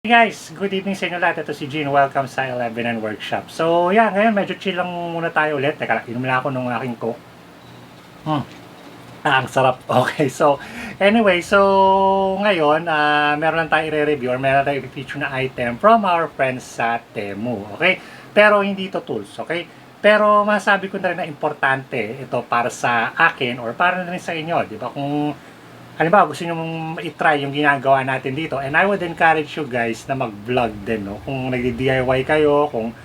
Hey guys, good evening sa inyo lahat. Ito si Gene. Welcome sa 11 and Workshop. So, yeah, ngayon medyo chill lang muna tayo ulit. Teka lang, inom lang ako ng aking coke. Ang sarap. Okay, so, anyway, so, ngayon, meron lang tayo i-review or meron tayo i-feature na item from our friends sa Temu. Okay? Pero hindi ito tools, okay? Pero masabi ko na rin na importante ito para sa akin or para na rin sa inyo. Di ba? Kung halimbawa gusto nyo mong i-try yung ginagawa natin dito, and I would encourage you guys na mag-vlog din, no? Kung nagdi-DIY kayo, kung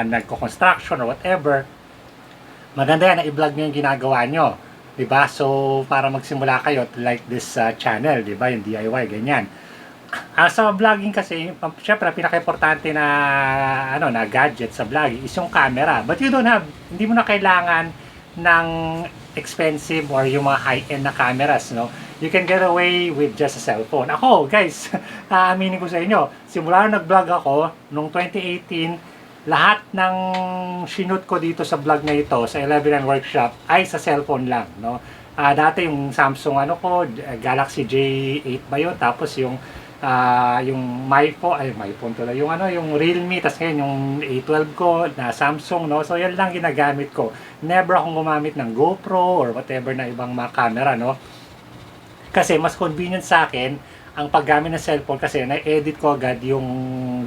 nagko-construction or whatever, maganda yan na i-vlog nyo yung ginagawa nyo, diba? So, para magsimula kayo to like this channel, diba? Yung DIY, ganyan. Sa vlogging kasi, syempre, pinaka-importante na, na gadget sa vlogging is yung camera. But you don't have, hindi mo na kailangan ng expensive or yung mga high-end na cameras, no? You can get away with just a cellphone. Ako, guys, aaminin ko sa inyo, simula nung nag-vlog ako, noong 2018, lahat ng shoot ko dito sa vlog na ito, sa 11 and Workshop, ay sa cellphone lang, no? Dati yung Samsung, Galaxy J8 ba yun? Tapos yung my phone tuloy, yung Realme, tapos ngayon yung A12 ko na Samsung, no? So yan lang ginagamit ko. Never akong gumamit ng GoPro or whatever na ibang mga camera, no? Kasi mas convenient sa akin ang paggamit ng cellphone kasi na-edit ko agad yung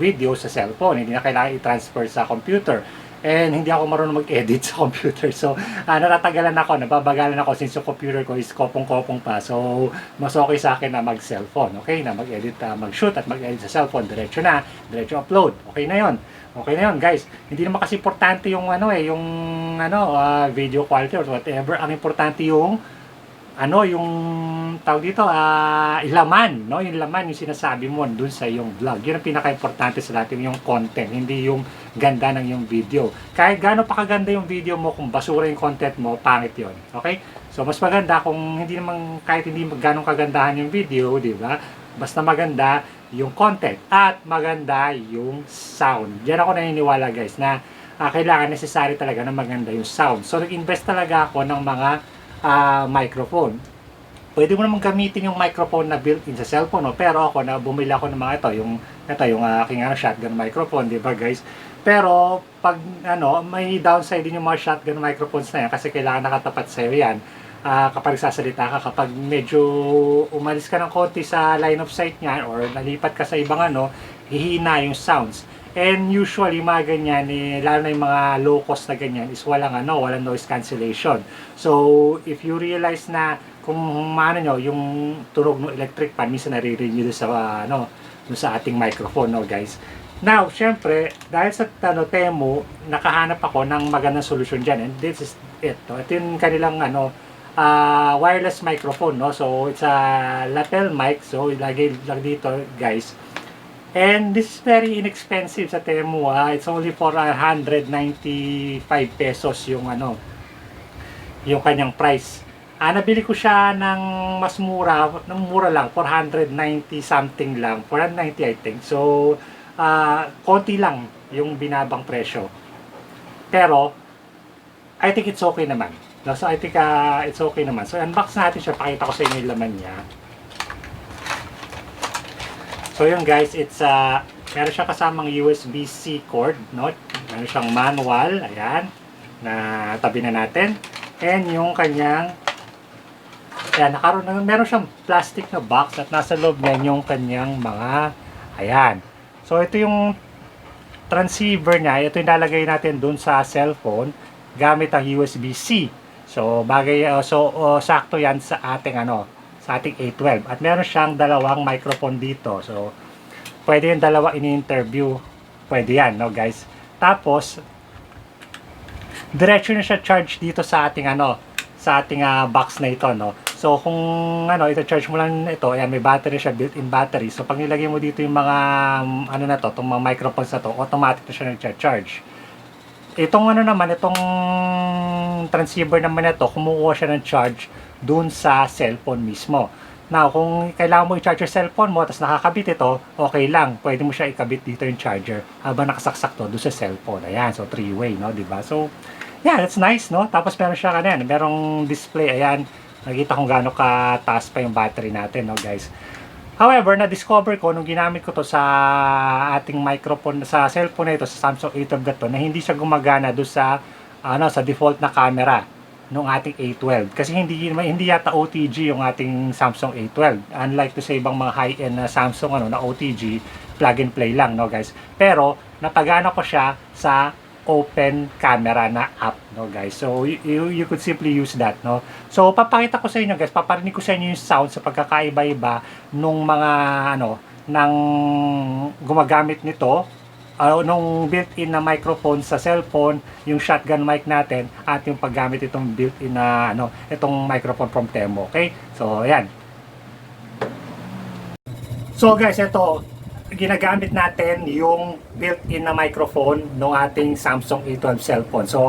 video sa cellphone. Hindi na kailangan i-transfer sa computer. And hindi ako marunong mag-edit sa computer. So, natatagalan ako, nababagalan ako since yung computer ko is kopong-kopong pa. So, mas okay sa akin na mag-cellphone. Okay? Na mag-edit, mag-shoot at mag-edit sa cellphone. Diretso upload. Okay na yon. Okay na yon, guys. Hindi naman kasi importante yung video quality or whatever. Ang importante yung yung tawag dito, laman, no? Yung laman, yung sinasabi mo dun sa yung vlog. Yun ang pinaka-importante sa lahat, yung content, hindi yung ganda ng yung video. Kahit gaano pa kaganda yung video mo, kung basura yung content mo, pangit yun. Okay? So, mas maganda kung hindi naman, kahit hindi gaano kagandahan yung video, di ba? Basta maganda yung content at maganda yung sound. Diyan ako naniniwala, guys, na kailangan necessary talaga na maganda yung sound. So, nag-invest talaga ako ng mga microphone. Pwede mo naman gamitin yung microphone na built-in sa cellphone, no? Pero ako na bumili ako ng mga yung aking shotgun microphone, 'di ba, guys? Pero pag may downside din yung mga shotgun microphones na yan kasi kailangan nakatapat sa iyo yan. Kapag sasalita ka, kapag medyo umalis ka ng konti sa line of sight niyan or nalipat ka sa ibang hihina yung sounds. And usually, mga ganyan, lalo na yung mga low cost na ganyan, is walang noise cancellation. So, if you realize na kung yung tunog ng electric fan, minsan naririnig nyo doon sa ating microphone, no, guys. Now, syempre, dahil sa Temu, nakahanap ako ng magandang solusyon dyan. And this is it. No? Ito yung kanilang wireless microphone, no? So, it's a lapel mic. So, ilagay lang dito, guys. And this is very inexpensive sa Temu. It's only for 195 pesos yung yung kanyang price. Nabili ko siya ng mas mura, lang, 490 something lang, 490 I think. So, konti lang yung binabang presyo. Pero, I think it's okay naman. So, I think it's okay naman. So, unbox natin siya, pakita ko sa inyo yung laman niya. So yun, guys, it's meron siya kasamang USB-C cord, no? Meron siyang manual, ayan, na tabi na natin. And yung kanyang, ayan, meron siyang plastic na box at nasa loob niyan yung kanyang mga, ayan. So ito yung transceiver niya, ito yung lalagay natin dun sa cellphone gamit ang USB-C. So sakto yan sa ating sa ating A12. At meron siyang dalawang microphone dito. So, pwede yung dalawa ini-interview. Pwede yan, no, guys? Tapos, diretso na siya charge dito sa ating sa ating box na ito, no. So, kung ito charge mo lang ito, ayan, may battery siya, built-in battery. So, pag nilagay mo dito yung mga itong mga microphones na to, automatic na siya nag-charge. Itong itong transceiver naman na to, kumukuha siya ng charge dun sa cellphone mismo. Now, kung kailangan mo i-charge yung cellphone mo, tapos nakakabit ito, okay lang. Pwede mo siya ikabit dito yung charger habang nakasaksak to dun sa cellphone. Ayan, so 3-way, no? Diba? So, yeah, that's nice, no? Tapos meron siya merong display, ayan. Nakita kung gaano kataas pa yung battery natin, no, guys? However, na-discover ko nung ginamit ko to sa ating microphone sa cellphone na ito sa Samsung A12 na to na hindi siya gumagana do sa sa default na camera nung ating A12 kasi hindi yata OTG yung ating Samsung A12, unlike to sa ibang mga high-end na Samsung na OTG, plug and play lang, no guys. Pero napagana ko siya sa open camera na app, no guys. So you could simply use that, no. So papakita ko sa inyo guys, paparinig ko sa inyo yung sound sa pagkakaiba-iba nung mga ng gumagamit nito, nung built-in na microphone sa cellphone, yung shotgun mic natin at yung paggamit itong built-in na itong microphone from Temo. Okay? So ayan. So guys, ito ginagamit natin yung built-in na microphone ng ating Samsung A12 cellphone. So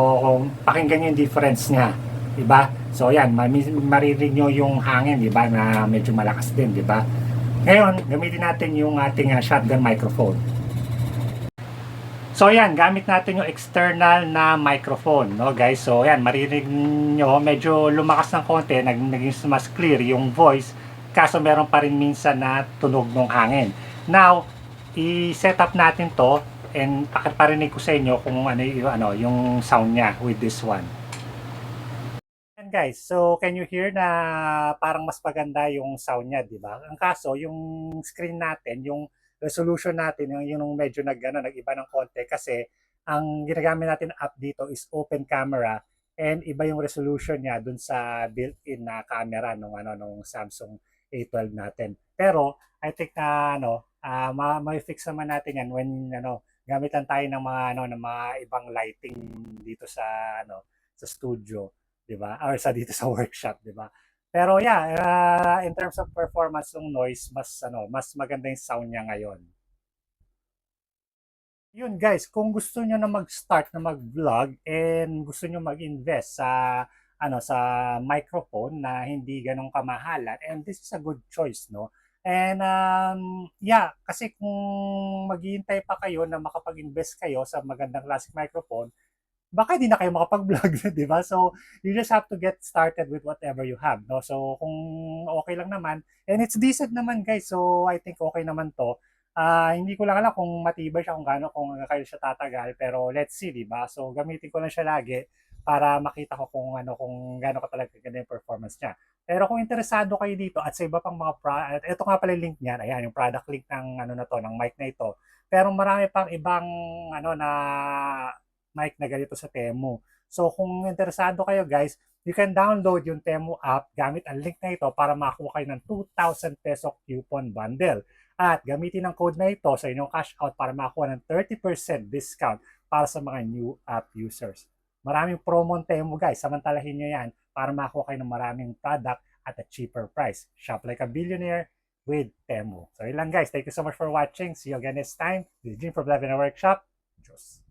pakinggan niyo yung difference niya, 'di ba? So ayan, maririnig niyo yung hangin, 'di ba, na medyo malakas din, 'di ba? Ngayon, gamitin natin yung ating shotgun microphone. So ayan, gamit natin yung external na microphone, no guys. So ayan, maririnig nyo, medyo lumakas ng konti, naging mas clear yung voice, kaso meron pa rin minsan na tunog ng hangin. Now, i-set up natin to and parinig ko sa inyo kung yung sound niya with this one. Ayan guys, so can you hear na parang mas maganda yung sound niya, di ba? Ang kaso, yung screen natin, yung resolution natin, yung medyo nag-iba ng konti kasi ang ginagamit natin app dito is open camera and iba yung resolution niya dun sa built-in na camera nung Samsung A12 natin. Pero I think na may fix naman natin yan when gamit lang tayo ng mga ng mga ibang lighting dito sa sa studio, 'di ba? Or sa dito sa workshop, 'di ba? Pero yeah, in terms of performance ng noise, mas maganda yung sound niya ngayon. Yun guys, kung gusto niyo na mag-start na mag-vlog and gusto niyo mag-invest sa sa microphone na hindi ganong kamahalan, and this is a good choice, no? And yeah, kasi kung maghihintay pa kayo na makapag-invest kayo sa magandang classic microphone, baka hindi na kayo makapag-vlog, di ba? So, you just have to get started with whatever you have, no? So, kung okay lang naman, and it's decent naman, guys. So, I think okay naman to. Hindi ko lang alam kung matibay siya, kung kayo siya tatagal, pero let's see, di ba? So, gamitin ko lang siya lagi para makita ko kung gaano ka talaga ganda yung performance niya. Pero kung interesado kayo dito at sa iba pang mga ito nga pala yung link niyan, ayan, yung product link ng na to, ng mic na ito. Pero marami pang ibang na mic na ganito sa Temu. So kung interesado kayo guys, you can download yung Temu app gamit ang link na ito para makakuha kayo ng 2,000 peso coupon bundle. At gamitin ang code na ito sa inyong cash out para makakuha ng 30% discount para sa mga new app users. Maraming promo ang Temu guys, samantalahin nyo yan para makakuha kayo ng maraming product at a cheaper price. Shop like a billionaire with Temu. So yun lang guys, thank you so much for watching. See you again next time. This is Jim from Live in a Workshop. Cheers.